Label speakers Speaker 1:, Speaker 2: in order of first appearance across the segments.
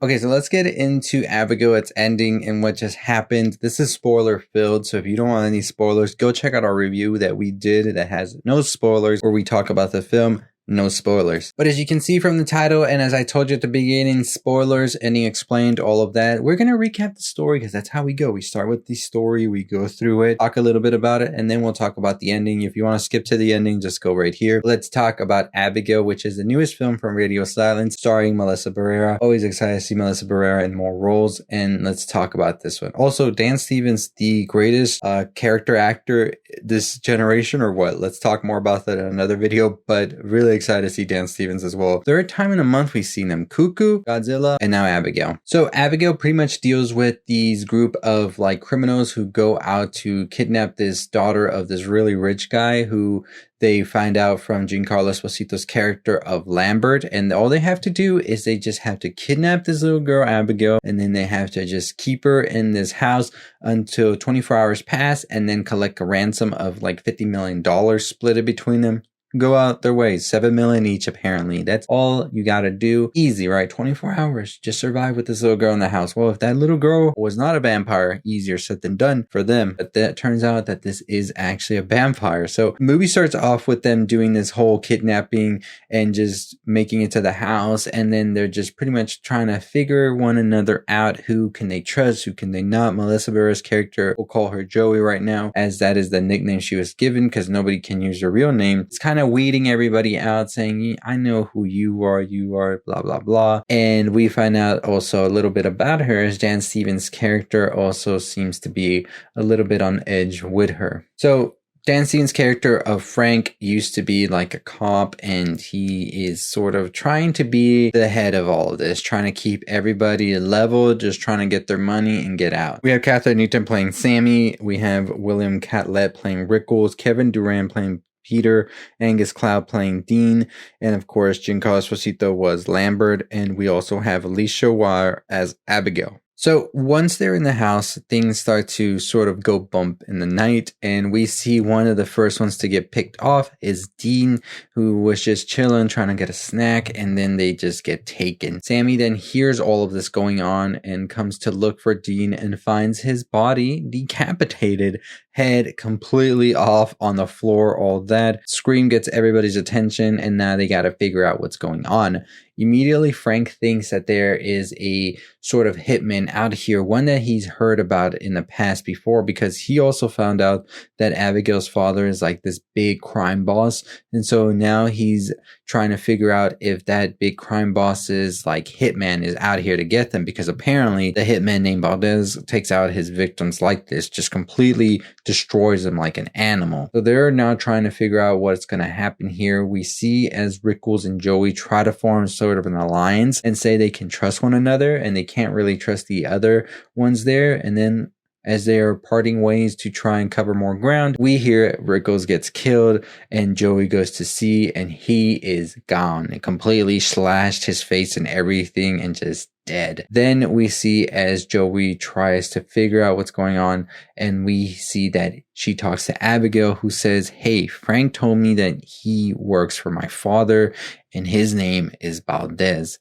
Speaker 1: Okay, so let's get into Abigail, its ending, and what just happened. This is spoiler filled, so if you don't want any spoilers, go check out our review that we did that has no spoilers, where we talk about the film. No spoilers. But as you can see from the title, and as I told you at the beginning, spoilers, and he explained all of that, we're going to recap the story because that's how we go. We start with the story, we go through it, talk a little bit about it, and then we'll talk about the ending. If you want to skip to the ending, just go right here. Let's talk about Abigail, which is the newest film from Radio Silence, starring Melissa Barrera. Always excited to see Melissa Barrera in more roles, and let's talk about this one. Also, Dan Stevens, the greatest character actor this generation, or what? Let's talk more about that in another video, but really excited to see Dan Stevens as well. Third time in a month we've seen them. Cuckoo, Godzilla, and now Abigail. So Abigail pretty much deals with these group of like criminals who go out to kidnap this daughter of this really rich guy who they find out from Giancarlo Esposito's character of Lambert, and all they have to do is they just have to kidnap this little girl Abigail, and then they have to just keep her in this house until 24 hours pass, and then collect a ransom of like $50 million, split it between them. Go out their way, $7 million each apparently. That's all you gotta do. Easy, right? 24 hours. Just survive with this little girl in the house. Well, if that little girl was not a vampire, easier said than done for them. But that turns out that this is actually a vampire. So the movie starts off with them doing this whole kidnapping and just making it to the house. And then they're just pretty much trying to figure one another out. Who can they trust? Who can they not? Melissa Barrera's character, we'll call her Joey right now, as that is the nickname she was given because nobody can use her real name. It's kind of weeding everybody out, saying, I know who you are, blah, blah, blah. And we find out also a little bit about her, as Dan Stevens' character also seems to be a little bit on edge with her. So Dan Stevens' character of Frank used to be like a cop, and he is sort of trying to be the head of all of this, trying to keep everybody level, just trying to get their money and get out. We have Catherine Newton playing Sammy. We have William Catlett playing Rickles, Kevin Durant playing Peter, Angus Cloud playing Dean, and of course Giancarlo Esposito was Lambert, and we also have Alicia Wire as Abigail. So once they're in the house, things start to sort of go bump in the night, and we see one of the first ones to get picked off is Dean, who was just chilling, trying to get a snack, and then they just get taken. Sammy then hears all of this going on and comes to look for Dean and finds his body decapitated, head completely off on the floor, all that. Scream gets everybody's attention, and now they gotta figure out what's going on. Immediately, Frank thinks that there is a sort of hitman out here, one that he's heard about in the past before, because he also found out that Abigail's father is like this big crime boss. And so now he's trying to figure out if that big crime boss's like hitman is out here to get them, because apparently the hitman named Valdez takes out his victims like this, just completely destroys them like an animal. So they're now trying to figure out what's going to happen here. We see as Rickles and Joey try to form sort of an alliance and say they can trust one another, and they can't really trust the other ones there. And then as they are parting ways to try and cover more ground, we hear Rickles gets killed and Joey goes to see, and he is gone. It completely slashed his face and everything and just dead. Then we see as Joey tries to figure out what's going on, and we see that she talks to Abigail, who says, hey, Frank told me that he works for my father and his name is Valdez.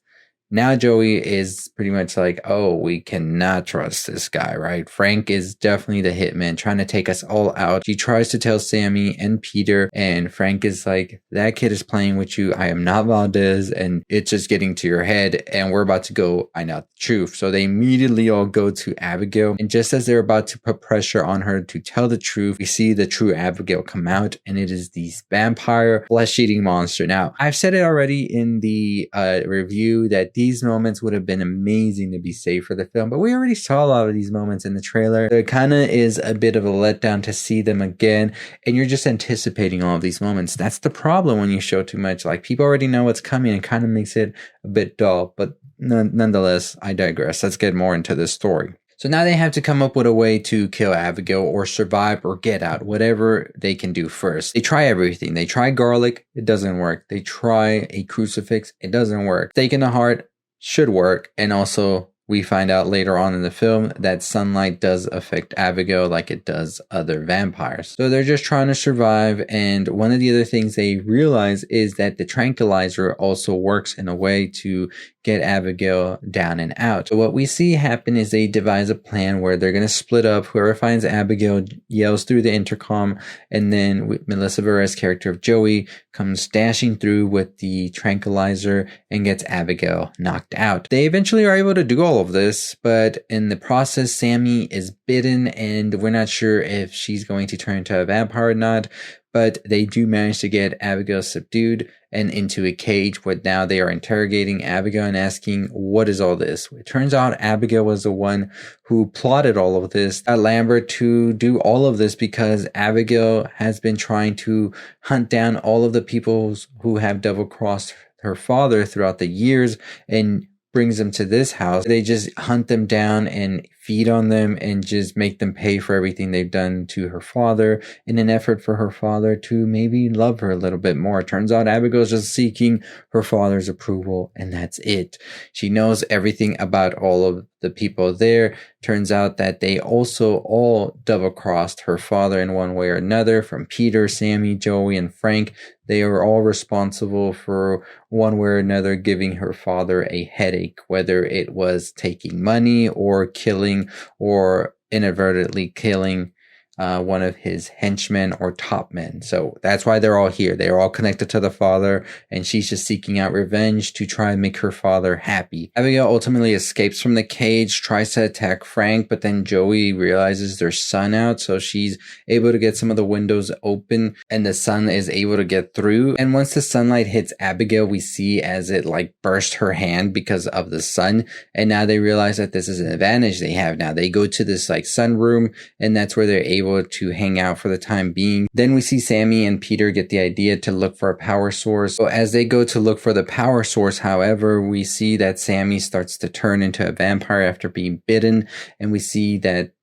Speaker 1: Now Joey is pretty much like, oh, we cannot trust this guy, right? Frank is definitely the hitman trying to take us all out. She tries to tell Sammy and Peter, and Frank is like, that kid is playing with you. I am not Valdez, and it's just getting to your head, and we're about to go find out the truth. So they immediately all go to Abigail, and just as they're about to put pressure on her to tell the truth, we see the true Abigail come out, and it is the vampire flesh-eating monster. Now, I've said it already in the review that these moments would have been amazing to be saved for the film, but we already saw a lot of these moments in the trailer. So it kind of is a bit of a letdown to see them again, and you're just anticipating all of these moments. That's the problem when you show too much. Like, people already know what's coming, and kind of makes it a bit dull, but nonetheless, I digress. Let's get more into this story. So now they have to come up with a way to kill Abigail or survive or get out, whatever they can do first. They try everything. They try garlic. It doesn't work. They try a crucifix. It doesn't work. Stake in the heart should work. And also we find out later on in the film that sunlight does affect Abigail like it does other vampires. So they're just trying to survive, and one of the other things they realize is that the tranquilizer also works in a way to get Abigail down and out. So what we see happen is they devise a plan where they're going to split up. Whoever finds Abigail yells through the intercom, and then Melissa Varez's character of Joey comes dashing through with the tranquilizer and gets Abigail knocked out. They eventually are able to do all of this, but in the process, Sammy is bitten, and we're not sure if she's going to turn into a vampire or not. But they do manage to get Abigail subdued and into a cage where now they are interrogating Abigail and asking, what is all this? It turns out Abigail was the one who plotted all of this, got Lambert to do all of this because Abigail has been trying to hunt down all of the people who have double-crossed her father throughout the years and brings them to this house. They just hunt them down and feed on them and just make them pay for everything they've done to her father in an effort for her father to maybe love her a little bit more. It turns out Abigail's just seeking her father's approval, and that's it. She knows everything about all of the people there. Turns out that they also all double-crossed her father in one way or another, from Peter, Sammy, Joey, and Frank. They are all responsible for one way or another giving her father a headache, whether it was taking money or killing or inadvertently killing one of his henchmen or top men. So that's why they're all here. They're all connected to the father, and she's just seeking out revenge to try and make her father happy. Abigail ultimately escapes from the cage, tries to attack Frank, but then Joey realizes there's sun out, so she's able to get some of the windows open, and the sun is able to get through. And once the sunlight hits Abigail, we see as it like burst her hand because of the sun, and now they realize that this is an advantage they have now. They go to this like sunroom, and that's where they're able to hang out for the time being. Then we see Sammy and Peter get the idea to look for a power source. So as they go to look for the power source, however, we see that Sammy starts to turn into a vampire after being bitten, and we see that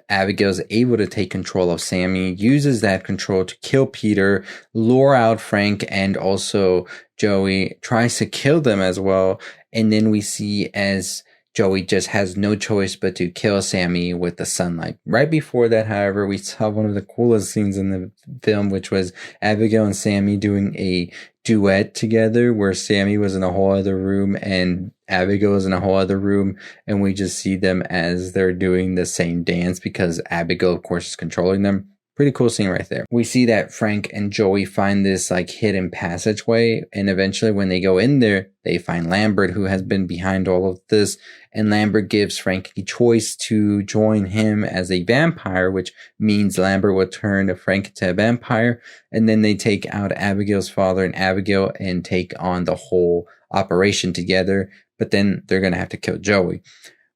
Speaker 1: Abigail is able to take control of Sammy, uses that control to kill Peter, lure out Frank, and also Joey, tries to kill them as well. And then we see as Joey just has no choice but to kill Sammy with the sunlight. Right before that, however, we saw one of the coolest scenes in the film, which was Abigail and Sammy doing a duet together where Sammy was in a whole other room and Abigail is in a whole other room, and we just see them as they're doing the same dance because Abigail, of course, is controlling them. Pretty cool scene right there. We see that Frank and Joey find this like hidden passageway, and eventually when they go in there, they find Lambert, who has been behind all of this, and Lambert gives Frank a choice to join him as a vampire, which means Lambert will turn Frank into a vampire, and then they take out Abigail's father and Abigail and take on the whole operation together, but then they're going to have to kill Joey.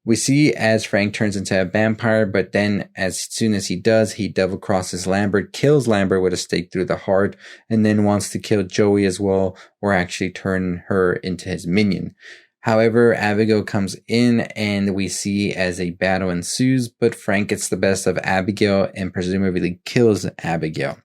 Speaker 1: We see as Frank turns into a vampire, but then as soon as he does, he double crosses Lambert, kills Lambert with a stake through the heart, and then wants to kill Joey as well, or actually turn her into his minion. However, Abigail comes in and we see as a battle ensues, but Frank gets the best of Abigail and presumably kills Abigail.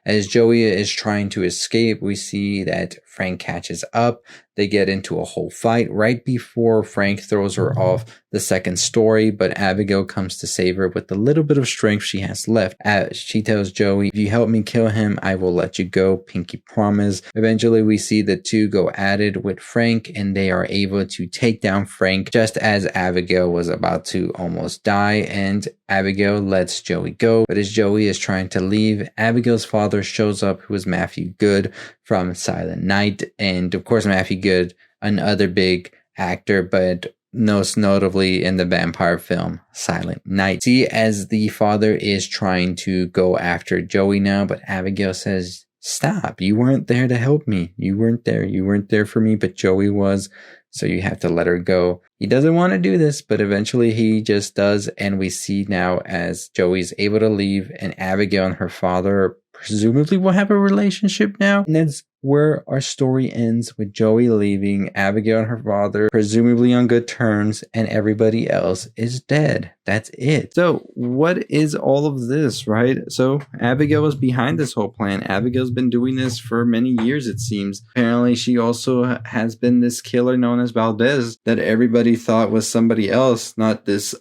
Speaker 1: As Joey is trying to escape, we see that Frank catches up. They get into a whole fight right before Frank throws her off the second story, but Abigail comes to save her with the little bit of strength she has left. She tells Joey, if you help me kill him, I will let you go. Pinky promise. Eventually, we see the two go at it with Frank, and they are able to take down Frank just as Abigail was about to almost die, and Abigail lets Joey go. But as Joey is trying to leave, Abigail's father shows up, who is Matthew Good from Silent Night, and of course Matthew Good, another big actor, but most notably in the vampire film Silent Night. See, as the father is trying to go after Joey now, but Abigail says, stop, you weren't there to help me. You weren't there for me, but Joey was, so you have to let her go. He doesn't want to do this, but eventually he just does, and we see now as Joey's able to leave, and Abigail and her father presumably will have a relationship now. And that's where our story ends with Joey leaving, Abigail and her father presumably on good terms, and everybody else is dead. That's it. So what is all of this, right? So Abigail was behind this whole plan. Abigail's been doing this for many years, it seems. Apparently she also has been this killer known as Valdez that everybody thought was somebody else, not this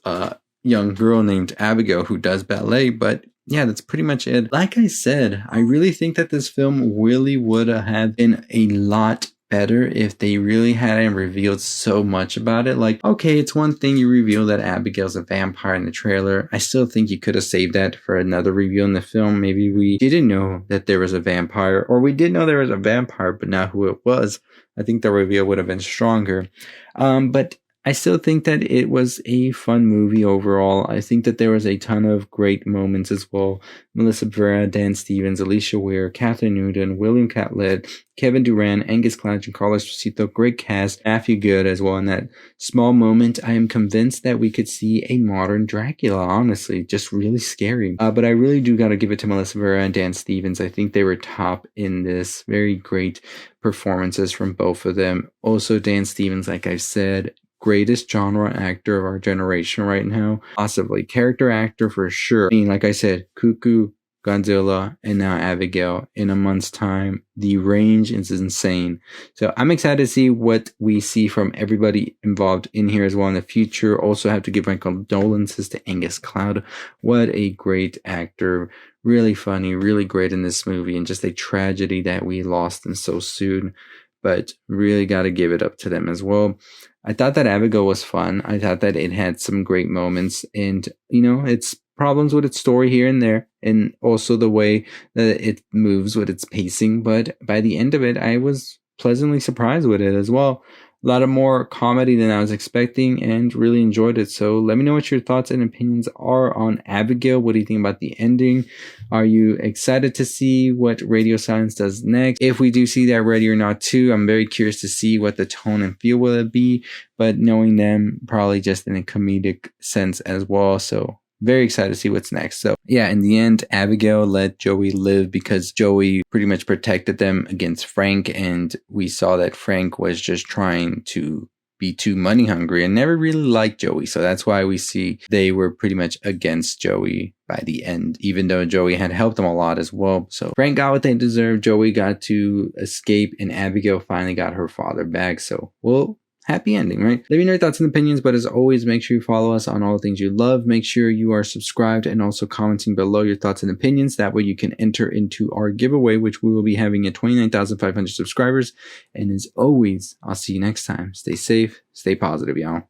Speaker 1: young girl named Abigail who does ballet. But yeah, that's pretty much it. Like I said, I really think that this film really would have been a lot better if they really hadn't revealed so much about it. Like, okay, it's one thing you reveal that Abigail's a vampire in the trailer. I still think you could have saved that for another reveal in the film. Maybe we didn't know that there was a vampire, or we did know there was a vampire, but not who it was. I think the reveal would have been stronger. But I still think that it was a fun movie overall. I think that there was a ton of great moments as well. Melissa Barrera, Dan Stevens, Alicia Weir, Catherine Newton, William Catlett, Kevin Durant, Angus Clanch, and Carlos Esposito. Great cast. Matthew Good as well in that small moment. I am convinced that we could see a modern Dracula, honestly. Just really scary. But I really do got to give it to Melissa Barrera and Dan Stevens. I think they were top in this. Very great performances from both of them. Also, Dan Stevens, like I said, greatest genre actor of our generation right now. Possibly character actor for sure. I mean, like I said, Cuckoo, Godzilla, and now Abigail in a month's time. The range is insane. So I'm excited to see what we see from everybody involved in here as well in the future. Also have to give my condolences to Angus Cloud. What a great actor. Really funny, really great in this movie, and just a tragedy that we lost him so soon. But really got to give it up to them as well. I thought that Abigail was fun. I thought that it had some great moments, and it's problems with its story here and there, and also the way that it moves with its pacing. But by the end of it, I was pleasantly surprised with it as well. A lot of more comedy than I was expecting, and really enjoyed it. So let me know what your thoughts and opinions are on Abigail. What do you think about the ending? Are you excited to see what Radio Silence does next? If we do see that Ready or Not 2, I'm very curious to see what the tone and feel will it be. But knowing them, probably just in a comedic sense as well. So very excited to see what's next. So yeah, in the end, Abigail let Joey live because Joey pretty much protected them against Frank. And we saw that Frank was just trying to be too money hungry and never really liked Joey. So that's why we see they were pretty much against Joey by the end, even though Joey had helped them a lot as well. So Frank got what they deserved. Joey got to escape, and Abigail finally got her father back. So happy ending, right? Let me know your thoughts and opinions, but as always, make sure you follow us on all the things you love. Make sure you are subscribed and also commenting below your thoughts and opinions. That way you can enter into our giveaway, which we will be having at 29,500 subscribers. And as always, I'll see you next time. Stay safe, stay positive, y'all.